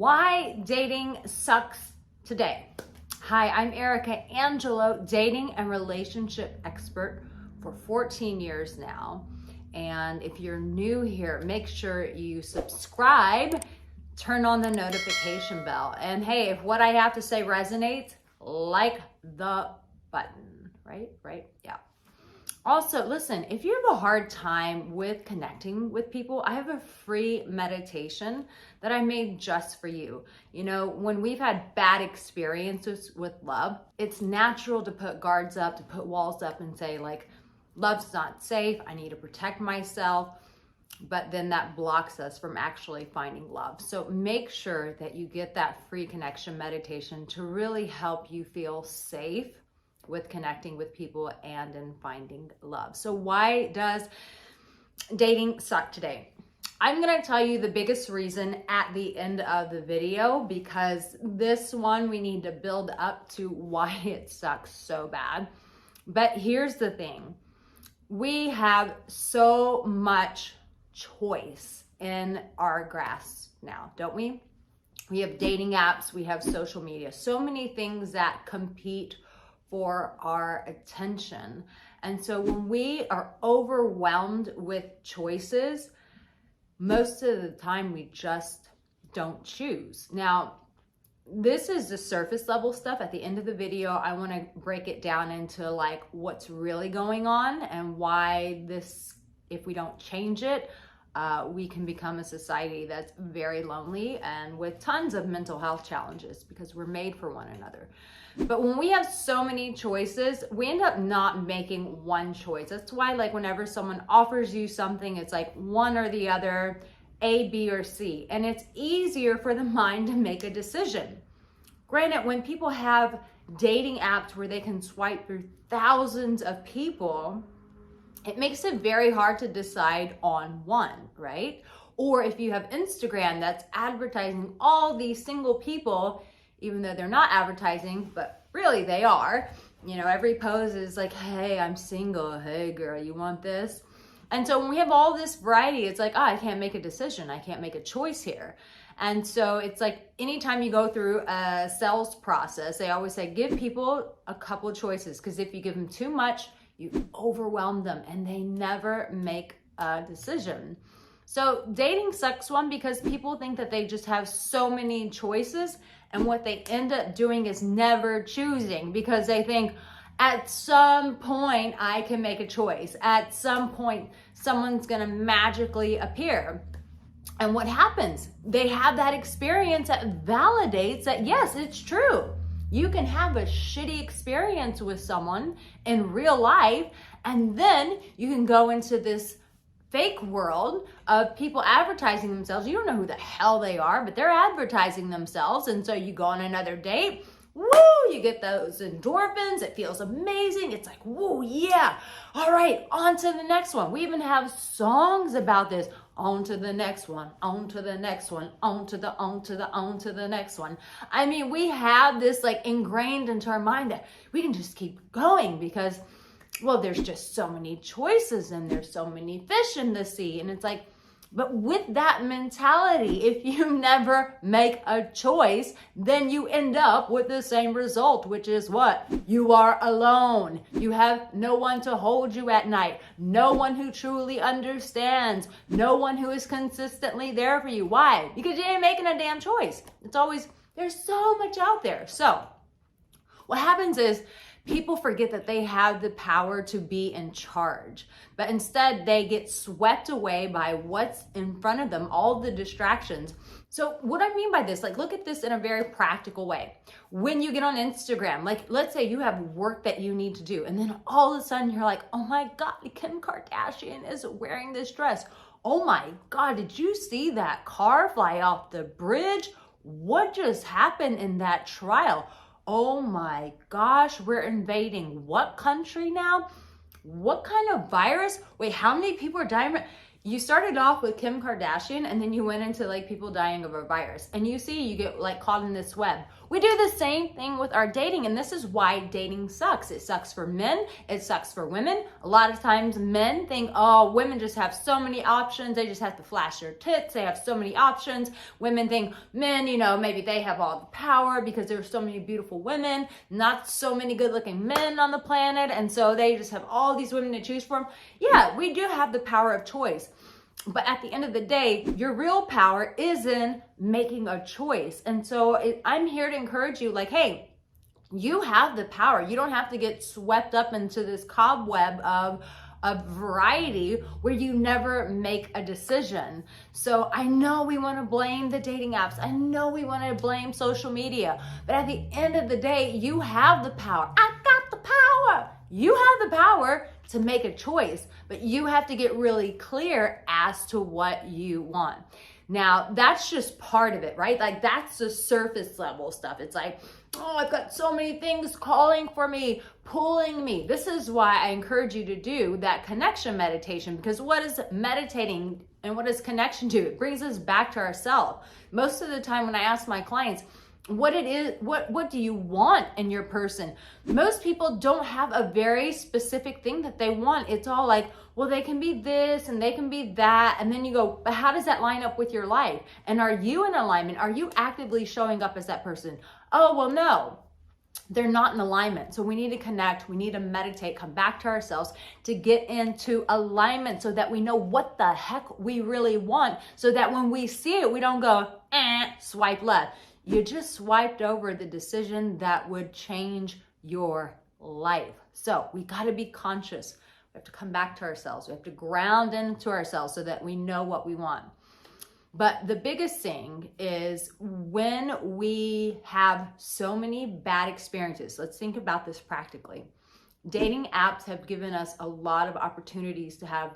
Why dating sucks today. Hi, I'm Arica Angelo, dating and relationship expert for 14 years now. And if you're new here, make sure you subscribe, turn on the notification bell. And hey, if what I have to say resonates, like the button, right? Yeah. Also, listen, if you have a hard time with connecting with people, I have a free meditation that I made just for you. You know, when we've had bad experiences with love, it's natural to put guards up, to put walls up and say like, love's not safe, I need to protect myself. But then that blocks us from actually finding love. So make sure that you get that free connection meditation to really help you feel safe with connecting with people and in finding love. So why does dating suck today? I'm gonna tell you the biggest reason at the end of the video, because this one we need to build up to why it sucks so bad. But here's the thing. We have so much choice in our grasp now, don't we? We have dating apps, we have social media, so many things that compete for our attention. And so when we are overwhelmed with choices, most of the time we just don't choose. Now, this is the surface level stuff. At the end of the video, I want to break it down into like what's really going on and why this, if we don't change it, we can become a society that's very lonely and with tons of mental health challenges because we're made for one another. But when we have so many choices, we end up not making one choice. That's why like whenever someone offers you something, it's like one or the other, A, B, or C. And it's easier for the mind to make a decision. Granted, when people have dating apps where they can swipe through thousands of people, it makes it very hard to decide on one, right? Or if you have Instagram that's advertising all these single people, even though they're not advertising, but really they are. You know, every pose is like, hey, I'm single. Hey, girl, you want this? And so when we have all this variety, it's like, oh, I can't make a decision. I can't make a choice here. And so it's like anytime you go through a sales process, they always say, give people a couple of choices. Because if you give them too much, you overwhelm them and they never make a decision. So dating sucks one because people think that they just have so many choices, and what they end up doing is never choosing because they think at some point I can make a choice. At some point, someone's gonna magically appear. And what happens? They have that experience that validates that, yes, it's true. You can have a shitty experience with someone in real life, and then you can go into this fake world of people advertising themselves. You don't know who the hell they are, but they're advertising themselves. And so you go on another date, woo, you get those endorphins. It feels amazing. It's like, woo, yeah. All right, on to the next one. We even have songs about this. On to the next one, on to the next one, on to the next one. I mean, we have this like ingrained into our mind that we can just keep going because, well, there's just so many choices and there's so many fish in the sea. And it's like, but with that mentality, if you never make a choice, then you end up with the same result, which is what? You are alone. You have no one to hold you at night. No one who truly understands. No one who is consistently there for you. Why? Because you ain't making a damn choice. It's always, there's so much out there. So what happens is, people forget that they have the power to be in charge, but instead they get swept away by what's in front of them, all the distractions. So what I mean by this, like look at this in a very practical way. When you get on Instagram, like let's say you have work that you need to do, and then all of a sudden you're like, oh my God, Kim Kardashian is wearing this dress. Oh my God, did you see that car fly off the bridge? What just happened in that trial? Oh my gosh, we're invading what country now? What kind of virus? Wait, how many people are dying? You started off with Kim Kardashian and then you went into like people dying of a virus, and you get like caught in this web. We do the same thing with our dating, and this is why dating sucks. It sucks for men, it sucks for women. A lot of times men think, oh, women just have so many options, they just have to flash their tits, they have so many options. Women think men, maybe they have all the power because there are so many beautiful women, not so many good looking men on the planet, and so they just have all these women to choose from. Yeah, we do have the power of choice. But at the end of the day, your real power is in making a choice. And so I'm here to encourage you, like, hey, you have the power. You don't have to get swept up into this cobweb of variety where you never make a decision. So I know we want to blame the dating apps. I know we want to blame social media. But at the end of the day, you have the power. I got the power. You have the power to make a choice, but you have to get really clear as to what you want. Now, that's just part of it, right? Like, that's the surface level stuff. It's like, oh, I've got so many things calling for me, pulling me. This is why I encourage you to do that connection meditation, because what is meditating and what does connection do? It brings us back to ourselves. Most of the time when I ask my clients, what do you want in your person? Most people don't have a very specific thing that they want. It's all like, well, they can be this and they can be that. And then you go, but how does that line up with your life? And are you in alignment? Are you actively showing up as that person? Oh, well, no, they're not in alignment. So we need to connect. We need to meditate, come back to ourselves to get into alignment so that we know what the heck we really want, so that when we see it, we don't go, swipe left. You just swiped over the decision that would change your life. So we got to be conscious. We have to come back to ourselves. We have to ground into ourselves so that we know what we want. But the biggest thing is when we have so many bad experiences, let's think about this practically. Dating apps have given us a lot of opportunities to have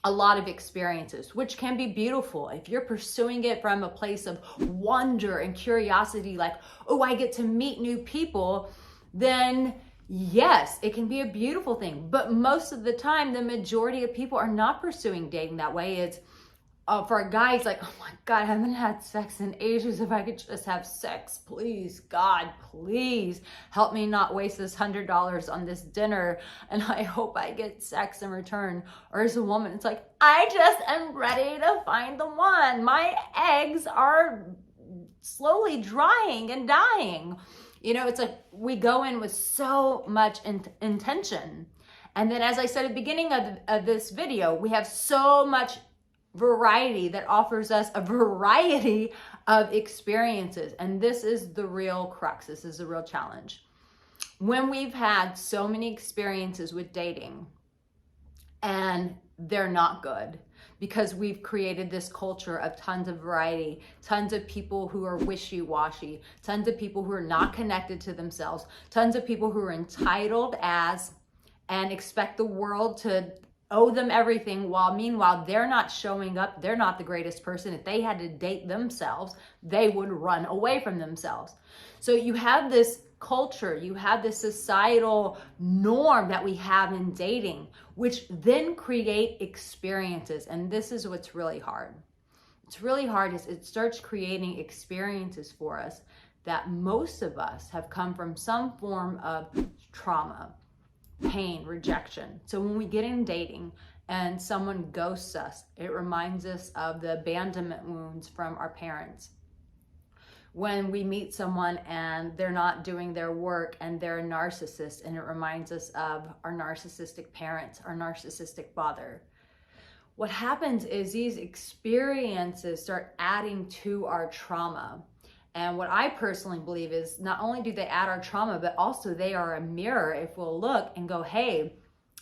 a lot of experiences, which can be beautiful. If you're pursuing it from a place of wonder and curiosity, like, oh, I get to meet new people, then yes, it can be a beautiful thing. But most of the time, the majority of people are not pursuing dating that way. It's for a guy, it's like, oh my God, I haven't had sex in ages. If I could just have sex, please, God, please help me not waste this $100 on this dinner. And I hope I get sex in return. Or as a woman, it's like, I just am ready to find the one. My eggs are slowly drying and dying. It's like we go in with so much intention. And then, as I said at the beginning of this video, we have so much variety that offers us a variety of experiences. And this is the real crux. This is the real challenge. When we've had so many experiences with dating and they're not good, because we've created this culture of tons of variety, tons of people who are wishy-washy, tons of people who are not connected to themselves, tons of people who are entitled and expect the world to owe them everything, while meanwhile they're not showing up. They're not the greatest person. If they had to date themselves, they would run away from themselves. So you have this culture, you have this societal norm that we have in dating, which then create experiences. And this is what's really hard. It's really hard is it starts creating experiences for us that most of us have come from some form of trauma, pain, rejection. So when we get in dating and someone ghosts us, it reminds us of the abandonment wounds from our parents. When we meet someone and they're not doing their work and they're a narcissist, and it reminds us of our narcissistic parents, our narcissistic father. What happens is these experiences start adding to our trauma. And what I personally believe is not only do they add our trauma, but also they are a mirror. If we'll look and go, hey,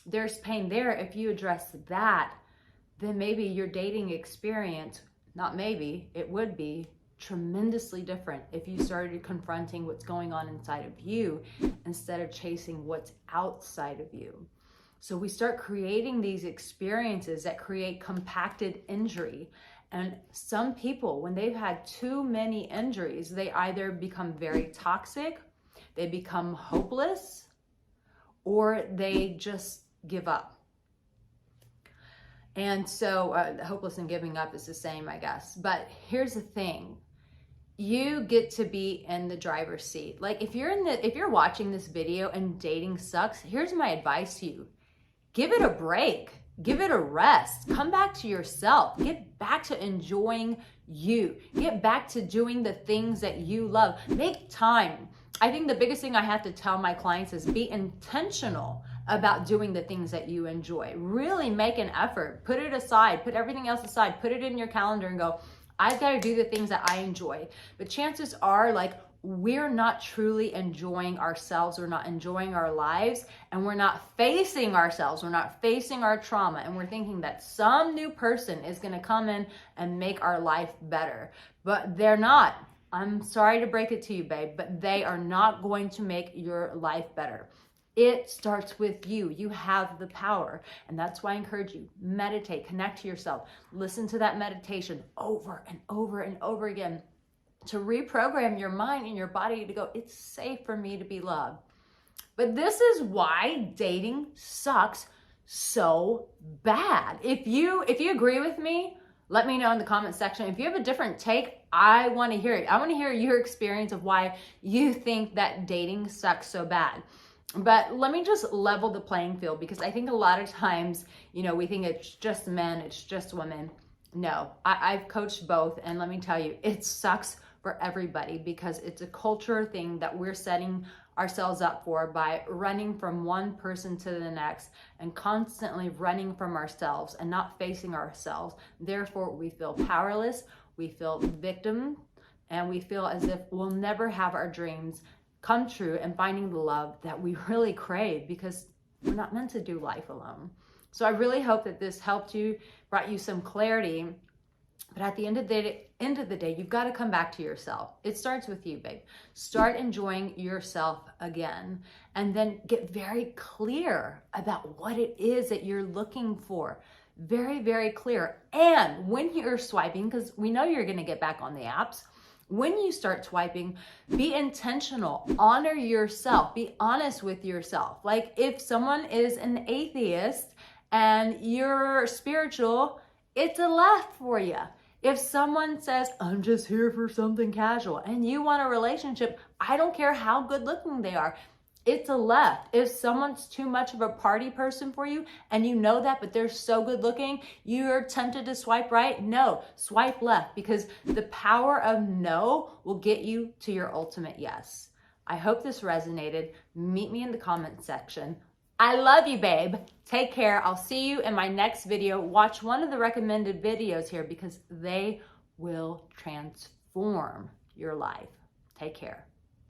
there's pain there. If you address that, then maybe your dating experience, not maybe, it would be tremendously different if you started confronting what's going on inside of you instead of chasing what's outside of you. So we start creating these experiences that create compacted injury. And some people, when they've had too many injuries, they either become very toxic, they become hopeless, or they just give up. And so hopeless and giving up is the same, I guess. But here's the thing. You get to be in the driver's seat. Like if you're watching this video and dating sucks, here's my advice to you. Give it a break. Give it a rest. Come back to yourself. Get back to enjoying you. Get back to doing the things that you love. Make time. I think the biggest thing I have to tell my clients is be intentional about doing the things that you enjoy. Really make an effort. Put it aside. Put everything else aside. Put it in your calendar and go, I've got to do the things that I enjoy. But chances are, like, we're not truly enjoying ourselves. We're not enjoying our lives, and we're not facing ourselves. We're not facing our trauma, and we're thinking that some new person is going to come in and make our life better. But they're not. I'm sorry to break it to you, babe, but they are not going to make your life better. It starts with you. You have the power. And that's why I encourage you, meditate, connect to yourself, listen to that meditation over and over and over again to reprogram your mind and your body to go, it's safe for me to be loved. But this is why dating sucks so bad. If you agree with me, let me know in the comment section. If you have a different take, I want to hear it. I want to hear your experience of why you think that dating sucks so bad. But let me just level the playing field, because I think a lot of times, we think it's just men, it's just women. No, I've coached both, and let me tell you, it sucks for everybody because it's a culture thing that we're setting ourselves up for by running from one person to the next and constantly running from ourselves and not facing ourselves. Therefore, we feel powerless, we feel victim, and we feel as if we'll never have our dreams come true and finding the love that we really crave, because we're not meant to do life alone. So I really hope that this helped you, brought you some clarity. But at the end of the day, you've got to come back to yourself. It starts with you, babe. Start enjoying yourself again, and then get very clear about what it is that you're looking for. Very, very clear. And when you're swiping, because we know you're going to get back on the apps, when you start swiping, be intentional, honor yourself, be honest with yourself. Like if someone is an atheist and you're spiritual, it's a left for you. If someone says, I'm just here for something casual, and you want a relationship, I don't care how good looking they are, it's a left. If someone's too much of a party person for you and you know that, but they're so good looking, you're tempted to swipe right, no, swipe left, because the power of no will get you to your ultimate yes. I hope this resonated. Meet me in the comment section. I love you, babe. Take care. I'll see you in my next video. Watch one of the recommended videos here because they will transform your life. Take care.